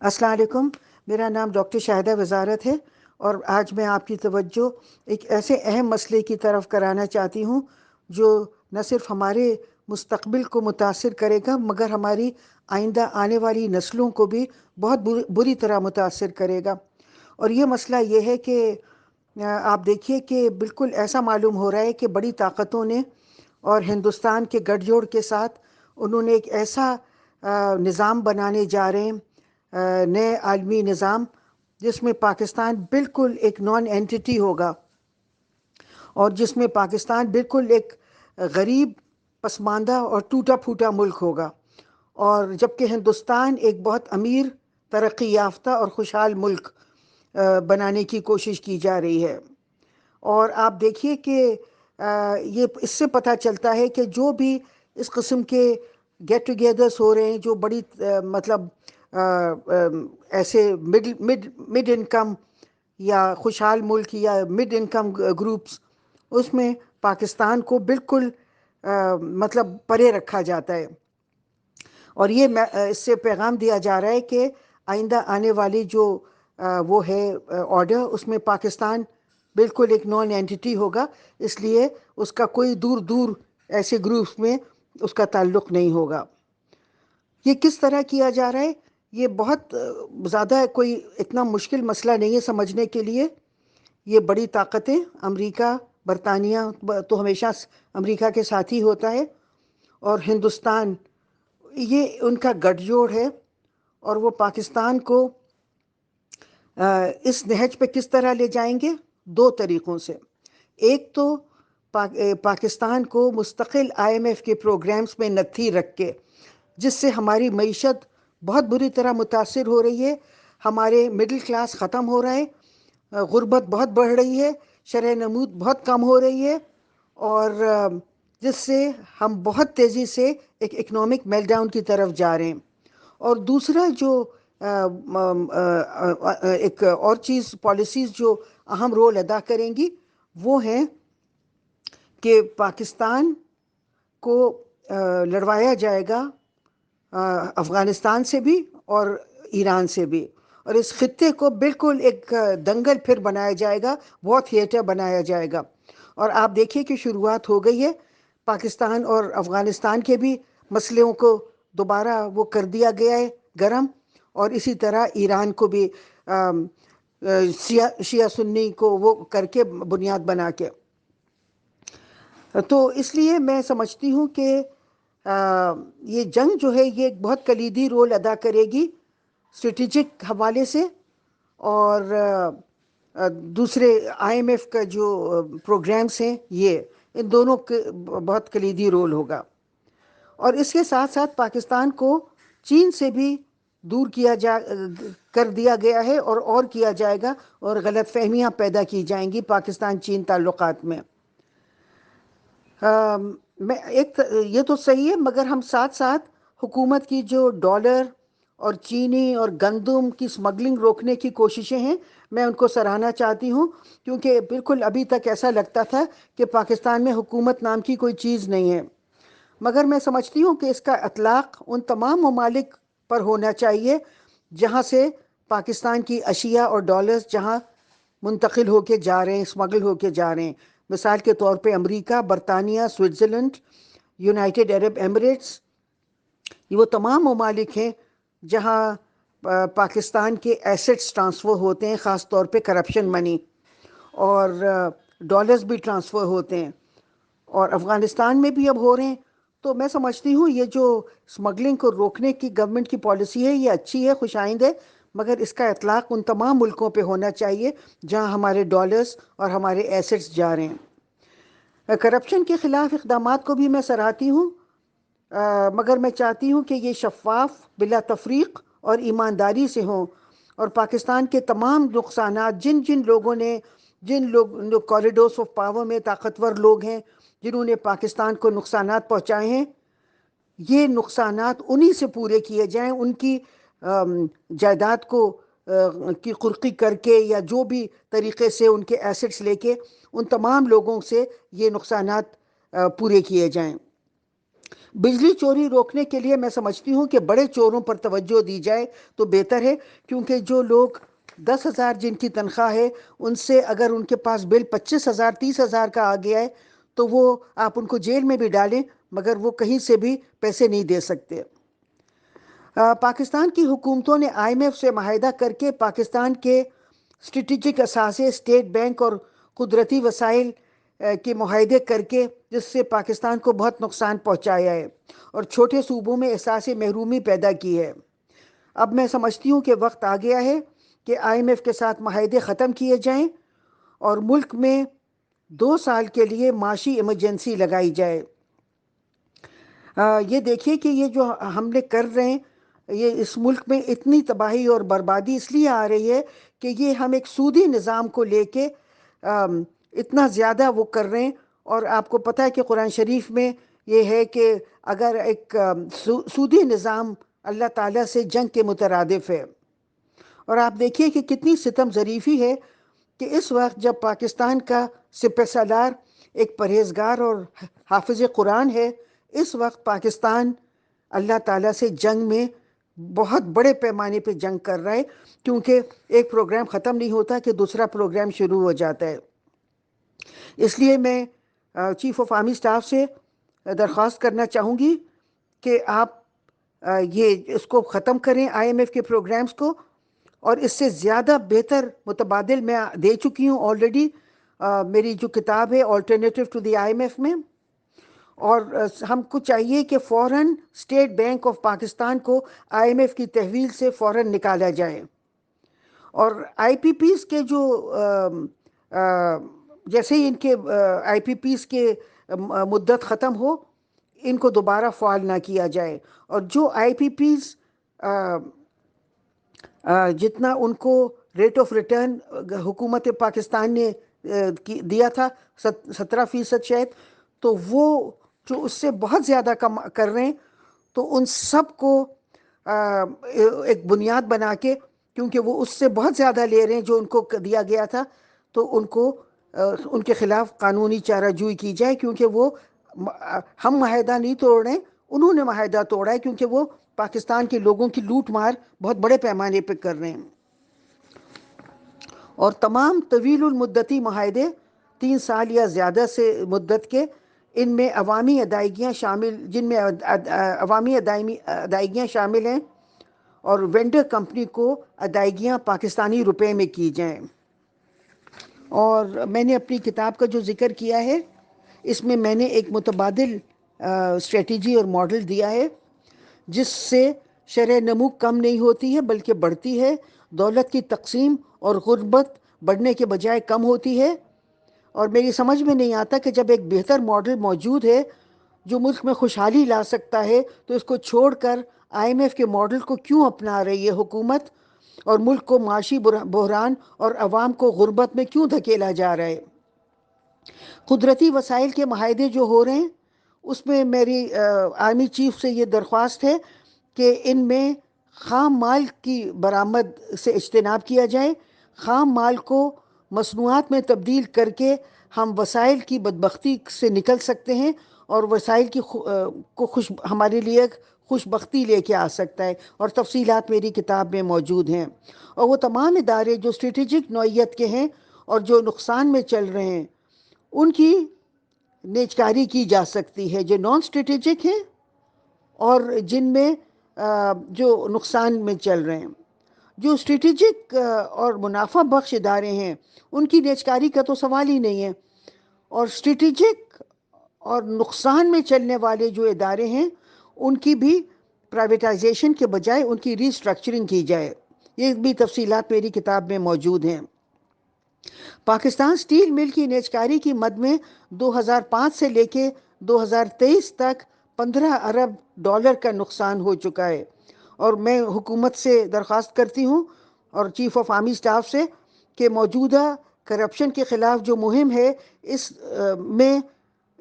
السلام علیکم. میرا نام ڈاکٹر شاہدہ وزارت ہے اور آج میں آپ کی توجہ ایک ایسے اہم مسئلے کی طرف کرانا چاہتی ہوں جو نہ صرف ہمارے مستقبل کو متاثر کرے گا مگر ہماری آئندہ آنے والی نسلوں کو بھی بہت بری طرح متاثر کرے گا. اور یہ مسئلہ یہ ہے کہ آپ دیکھیے کہ بالکل ایسا معلوم ہو رہا ہے کہ بڑی طاقتوں نے اور ہندوستان کے گٹھ جوڑ کے ساتھ انہوں نے ایک ایسا نظام بنانے جا رہے ہیں، نئے عالمی نظام، جس میں پاکستان بالکل ایک نان اینٹی ہوگا اور جس میں پاکستان بالکل ایک غریب، پسماندہ اور ٹوٹا پھوٹا ملک ہوگا، اور جبکہ ہندوستان ایک بہت امیر، ترقی یافتہ اور خوشحال ملک بنانے کی کوشش کی جا رہی ہے. اور آپ دیکھیے کہ یہ اس سے پتہ چلتا ہے کہ جو بھی اس قسم کے گیٹ ٹوگیدرس ہو رہے ہیں، جو بڑی مطلب ایسے مڈ انکم یا خوشحال ملک یا مڈ انکم گروپس، اس میں پاکستان کو بالکل مطلب پرے رکھا جاتا ہے. اور یہ اس سے پیغام دیا جا رہا ہے کہ آئندہ آنے والی جو وہ ہے آرڈر، اس میں پاکستان بالکل ایک نان اینٹی ہوگا، اس لیے اس کا کوئی دور دور ایسے گروپس میں اس کا تعلق نہیں ہوگا. یہ کس طرح کیا جا رہا ہے؟ یہ بہت زیادہ کوئی اتنا مشکل مسئلہ نہیں ہے سمجھنے کے لیے. یہ بڑی طاقتیں، امریکہ، برطانیہ تو ہمیشہ امریکہ کے ساتھ ہی ہوتا ہے، اور ہندوستان، یہ ان کا گٹھ جوڑ ہے. اور وہ پاکستان کو اس نہج پہ کس طرح لے جائیں گے؟ دو طریقوں سے. ایک تو پاکستان کو مستقل IMF کے پروگرامز میں نتھی رکھ کے، جس سے ہماری معیشت بہت بری طرح متاثر ہو رہی ہے، ہمارے مڈل کلاس ختم ہو رہا ہے، غربت بہت بڑھ رہی ہے، شرح نمود بہت کم ہو رہی ہے، اور جس سے ہم بہت تیزی سے ایک اکنامک میل ڈاؤن کی طرف جا رہے ہیں. اور دوسرا جو ایک اور چیز، پالیسیز جو اہم رول ادا کریں گی، وہ ہیں کہ پاکستان کو لڑوایا جائے گا افغانستان سے بھی اور ایران سے بھی، اور اس خطے کو بالکل ایک دنگل پھر بنایا جائے گا، بہت تھیٹر بنایا جائے گا. اور آپ دیکھیے کہ شروعات ہو گئی ہے، پاکستان اور افغانستان کے بھی مسئلوں کو دوبارہ وہ کر دیا گیا ہے گرم، اور اسی طرح ایران کو بھی شیعہ سنی کو وہ کر کے بنیاد بنا کے. تو اس لیے میں سمجھتی ہوں کہ یہ جنگ جو ہے یہ ایک بہت کلیدی رول ادا کرے گی اسٹریٹجک حوالے سے، اور دوسرے IMF کا جو پروگرامز ہیں، یہ ان دونوں کے بہت کلیدی رول ہوگا. اور اس کے ساتھ ساتھ پاکستان کو چین سے بھی دور کر دیا گیا ہے، اور کیا جائے گا، اور غلط فہمیاں پیدا کی جائیں گی پاکستان چین تعلقات میں. یہ تو صحیح ہے، مگر ہم ساتھ ساتھ حکومت کی جو ڈالر اور چینی اور گندم کی سمگلنگ روکنے کی کوششیں ہیں، میں ان کو سراہنا چاہتی ہوں، کیونکہ بالکل ابھی تک ایسا لگتا تھا کہ پاکستان میں حکومت نام کی کوئی چیز نہیں ہے. مگر میں سمجھتی ہوں کہ اس کا اطلاق ان تمام ممالک پر ہونا چاہیے جہاں سے پاکستان کی اشیاء اور ڈالرز جہاں منتقل ہو کے جا رہے ہیں، اسمگل ہو کے جا رہے ہیں. مثال کے طور پہ امریکہ، برطانیہ، سوئٹزرلینڈ، یونائٹڈ عرب ایمریٹس، یہ وہ تمام ممالک ہیں جہاں پاکستان کے ایسٹس ٹرانسفر ہوتے ہیں، خاص طور پہ کرپشن منی، اور ڈالرز بھی ٹرانسفر ہوتے ہیں، اور افغانستان میں بھی اب ہو رہے ہیں. تو میں سمجھتی ہوں یہ جو اسمگلنگ کو روکنے کی گورنمنٹ کی پالیسی ہے، یہ اچھی ہے، خوش آئند ہے، مگر اس کا اطلاق ان تمام ملکوں پہ ہونا چاہیے جہاں ہمارے ڈالرز اور ہمارے ایسٹس جا رہے ہیں. کرپشن کے خلاف اقدامات کو بھی میں سراہتی ہوں، مگر میں چاہتی ہوں کہ یہ شفاف، بلا تفریق اور ایمانداری سے ہوں، اور پاکستان کے تمام نقصانات، جن لوگوں نے، جن لوگ کوریڈورس آف پاور میں طاقتور لوگ ہیں جنہوں نے پاکستان کو نقصانات پہنچائے ہیں، یہ نقصانات انہی سے پورے کیے جائیں، ان کی جائیداد کو کی قرقی کر کے یا جو بھی طریقے سے ان کے ایسٹس لے کے ان تمام لوگوں سے یہ نقصانات پورے کیے جائیں. بجلی چوری روکنے کے لیے میں سمجھتی ہوں کہ بڑے چوروں پر توجہ دی جائے تو بہتر ہے، کیونکہ جو لوگ 10,000 جن کی تنخواہ ہے، ان سے اگر ان کے پاس بل 25,000 30,000 کا آ گیا ہے تو وہ آپ ان کو جیل میں بھی ڈالیں مگر وہ کہیں سے بھی پیسے نہیں دے سکتے۔ پاکستان کی حکومتوں نے IMF سے معاہدہ کر کے پاکستان کے اسٹریٹجک اثاثے، اسٹیٹ بینک اور قدرتی وسائل کے معاہدے کر کے، جس سے پاکستان کو بہت نقصان پہنچایا ہے اور چھوٹے صوبوں میں احساس محرومی پیدا کی ہے۔ اب میں سمجھتی ہوں کہ وقت آ گیا ہے کہ IMF کے ساتھ معاہدے ختم کیے جائیں اور ملک میں 2 سال کے لیے معاشی ایمرجنسی لگائی جائے۔ یہ دیکھیے کہ یہ جو ہم نے کر رہے ہیں، یہ اس ملک میں اتنی تباہی اور بربادی اس لیے آ رہی ہے کہ یہ ہم ایک سودی نظام کو لے کے اتنا زیادہ وہ کر رہے ہیں۔ اور آپ کو پتہ ہے کہ قرآن شریف میں یہ ہے کہ اگر ایک سودی نظام اللہ تعالیٰ سے جنگ کے مترادف ہے۔ اور آپ دیکھیے کہ کتنی ستم ظریفی ہے کہ اس وقت جب پاکستان کا سپہ سالار ایک پرہیزگار اور حافظ قرآن ہے، اس وقت پاکستان اللہ تعالیٰ سے جنگ میں بہت بڑے پیمانے پہ جنگ کر رہا ہے، کیونکہ ایک پروگرام ختم نہیں ہوتا کہ دوسرا پروگرام شروع ہو جاتا ہے۔ اس لیے میں چیف آف آرمی اسٹاف سے درخواست کرنا چاہوں گی کہ آپ یہ اس کو ختم کریں، IMF کے پروگرامز کو، اور اس سے زیادہ بہتر متبادل میں دے چکی ہوں آلریڈی، میری جو کتاب ہے آلٹرنیٹیو ٹو دی IMF میں۔ اور ہم کو چاہیے کہ فوراً اسٹیٹ بینک آف پاکستان کو IMF کی تحویل سے فوراً نکالا جائے، اور IPPs کے جو جیسے ہی ان کے IPPs کے مدت ختم ہو، ان کو دوبارہ فعال نہ کیا جائے، اور جو IPPs جتنا ان کو ریٹ آف ریٹرن حکومت پاکستان نے دیا تھا 17% شاید، تو وہ جو اس سے بہت زیادہ کم کر رہے ہیں، تو ان سب کو ایک بنیاد بنا کے، کیونکہ وہ اس سے بہت زیادہ لے رہے ہیں جو ان کو دیا گیا تھا، تو ان کو ان کے خلاف قانونی چارہ جوئی کی جائے، کیونکہ وہ ہم معاہدہ نہیں توڑ رہے ہیں، انہوں نے معاہدہ توڑا ہے، کیونکہ وہ پاکستان کے لوگوں کی لوٹ مار بہت بڑے پیمانے پہ کر رہے ہیں۔ اور تمام طویل المدتی معاہدے 3 سال یا زیادہ سے مدت کے، ان میں عوامی ادائیگیاں شامل، جن میں عوامی ادائیگیاں شامل ہیں، اور وینڈر کمپنی کو ادائیگیاں پاکستانی روپے میں کی جائیں۔ اور میں نے اپنی کتاب کا جو ذکر کیا ہے، اس میں میں نے ایک متبادل اسٹریٹجی اور ماڈل دیا ہے، جس سے شرح نمو کم نہیں ہوتی ہے بلکہ بڑھتی ہے، دولت کی تقسیم اور غربت بڑھنے کے بجائے کم ہوتی ہے۔ اور میری سمجھ میں نہیں آتا کہ جب ایک بہتر ماڈل موجود ہے جو ملک میں خوشحالی لا سکتا ہے، تو اس کو چھوڑ کر IMF کے ماڈل کو کیوں اپنا رہی ہے حکومت، اور ملک کو معاشی بحران اور عوام کو غربت میں کیوں دھکیلا جا رہا ہے۔ قدرتی وسائل کے معاہدے جو ہو رہے ہیں، اس میں میری آرمی چیف سے یہ درخواست ہے کہ ان میں خام مال کی برآمد سے اجتناب کیا جائے۔ خام مال کو مصنوعات میں تبدیل کر کے ہم وسائل کی بدبختی سے نکل سکتے ہیں، اور وسائل کی ہمارے لیے خوش بختی لے کے آ سکتا ہے، اور تفصیلات میری کتاب میں موجود ہیں۔ اور وہ تمام ادارے جو اسٹریٹجک نوعیت کے ہیں اور جو نقصان میں چل رہے ہیں، ان کی نیجکاری کی جا سکتی ہے، جو نان اسٹریٹجک ہیں اور جن میں جو نقصان میں چل رہے ہیں۔ جو اسٹریٹجک اور منافع بخش ادارے ہیں، ان کی نیجکاری کا تو سوال ہی نہیں ہے، اور اسٹریٹجک اور نقصان میں چلنے والے جو ادارے ہیں، ان کی بھی پرائیویٹائزیشن کے بجائے ان کی ری اسٹرکچرنگ کی جائے۔ یہ بھی تفصیلات میری کتاب میں موجود ہیں۔ پاکستان اسٹیل مل کی نیجکاری کی مد میں 2005 سے لے کے 2023 تک $15 ارب کا نقصان ہو چکا ہے، اور میں حکومت سے درخواست کرتی ہوں اور چیف آف آرمی اسٹاف سے کہ موجودہ کرپشن کے خلاف جو مہم ہے، اس میں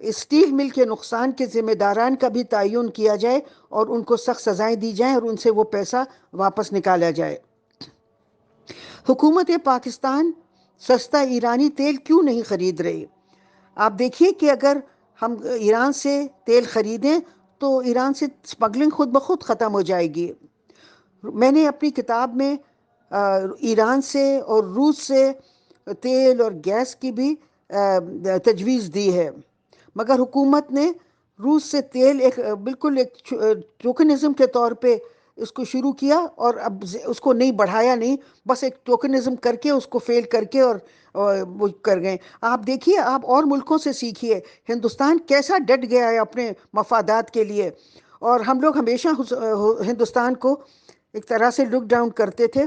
اسٹیل مل کے نقصان کے ذمہ داران کا بھی تعین کیا جائے، اور ان کو سخت سزائیں دی جائیں، اور ان سے وہ پیسہ واپس نکالا جائے۔ حکومت پاکستان سستا ایرانی تیل کیوں نہیں خرید رہی؟ آپ دیکھیے کہ اگر ہم ایران سے تیل خریدیں تو ایران سے اسمگلنگ خود بخود ختم ہو جائے گی۔ میں نے اپنی کتاب میں ایران سے اور روس سے تیل اور گیس کی بھی تجویز دی ہے، مگر حکومت نے روس سے تیل ایک بالکل ایک ٹوکنزم کے طور پہ اس کو شروع کیا، اور اب اس کو نہیں بڑھایا، نہیں، بس ایک ٹوکنزم کر کے اس کو فیل کر کے اور وہ کر گئے۔ آپ دیکھیے، آپ اور ملکوں سے سیکھیے، ہندوستان کیسا ڈٹ گیا ہے اپنے مفادات کے لیے، اور ہم لوگ ہمیشہ ہندوستان کو ایک طرح سے لک ڈاؤن کرتے تھے،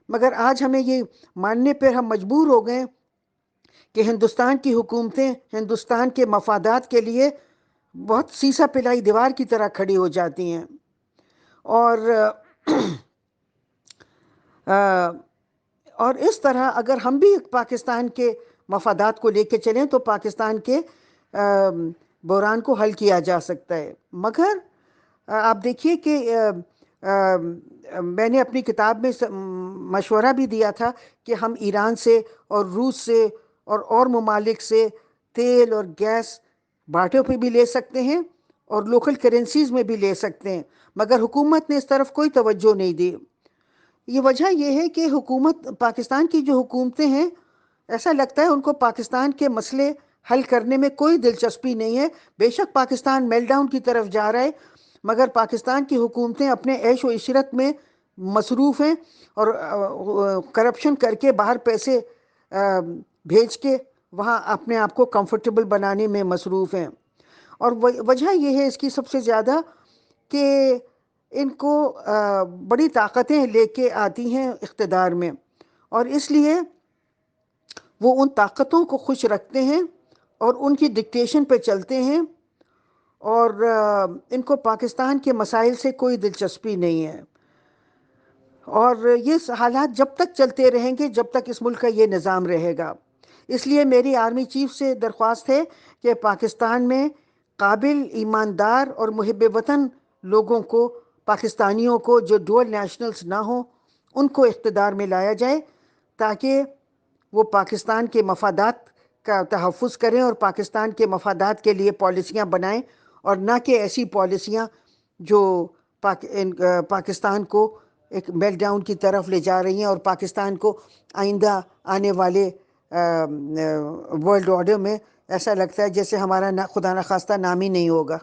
مگر آج ہمیں یہ ماننے پر ہم مجبور ہو گئے کہ ہندوستان کی حکومتیں ہندوستان کے مفادات کے لیے بہت سیسا پلائی دیوار کی طرح کھڑی ہو جاتی ہیں، اور اور اس طرح اگر ہم بھی پاکستان کے مفادات کو لے کے چلیں تو پاکستان کے بحران کو حل کیا جا سکتا ہے۔ مگر آپ دیکھیے کہ میں نے اپنی کتاب میں مشورہ بھی دیا تھا کہ ہم ایران سے اور روس سے اور ممالک سے تیل اور گیس بارٹر پہ بھی لے سکتے ہیں اور لوکل کرنسیز میں بھی لے سکتے ہیں، مگر حکومت نے اس طرف کوئی توجہ نہیں دی۔ یہ وجہ یہ ہے کہ حکومت پاکستان کی جو حکومتیں ہیں، ایسا لگتا ہے ان کو پاکستان کے مسئلے حل کرنے میں کوئی دلچسپی نہیں ہے۔ بے شک پاکستان میل ڈاؤن کی طرف جا رہا ہے، مگر پاکستان کی حکومتیں اپنے عیش و عشرت میں مصروف ہیں اور کرپشن کر کے باہر پیسے بھیج کے وہاں اپنے آپ کو کمفرٹیبل بنانے میں مصروف ہیں۔ اور وجہ یہ ہے اس کی سب سے زیادہ کہ ان کو بڑی طاقتیں لے کے آتی ہیں اقتدار میں، اور اس لیے وہ ان طاقتوں کو خوش رکھتے ہیں اور ان کی ڈکٹیشن پہ چلتے ہیں، اور ان کو پاکستان کے مسائل سے کوئی دلچسپی نہیں ہے، اور یہ حالات جب تک چلتے رہیں گے جب تک اس ملک کا یہ نظام رہے گا۔ اس لیے میری آرمی چیف سے درخواست ہے کہ پاکستان میں قابل، ایماندار اور محب وطن لوگوں کو، پاکستانیوں کو جو ڈول نیشنلز نہ ہوں، ان کو اقتدار میں لایا جائے تاکہ وہ پاکستان کے مفادات کا تحفظ کریں اور پاکستان کے مفادات کے لیے پالیسیاں بنائیں، اور نہ کہ ایسی پالیسیاں جو پاکستان کو ایک میل ڈاؤن کی طرف لے جا رہی ہیں اور پاکستان کو آئندہ آنے والے ورلڈ آرڈر میں ایسا لگتا ہے جیسے ہمارا خدا نخواستہ نام ہی نہیں ہوگا۔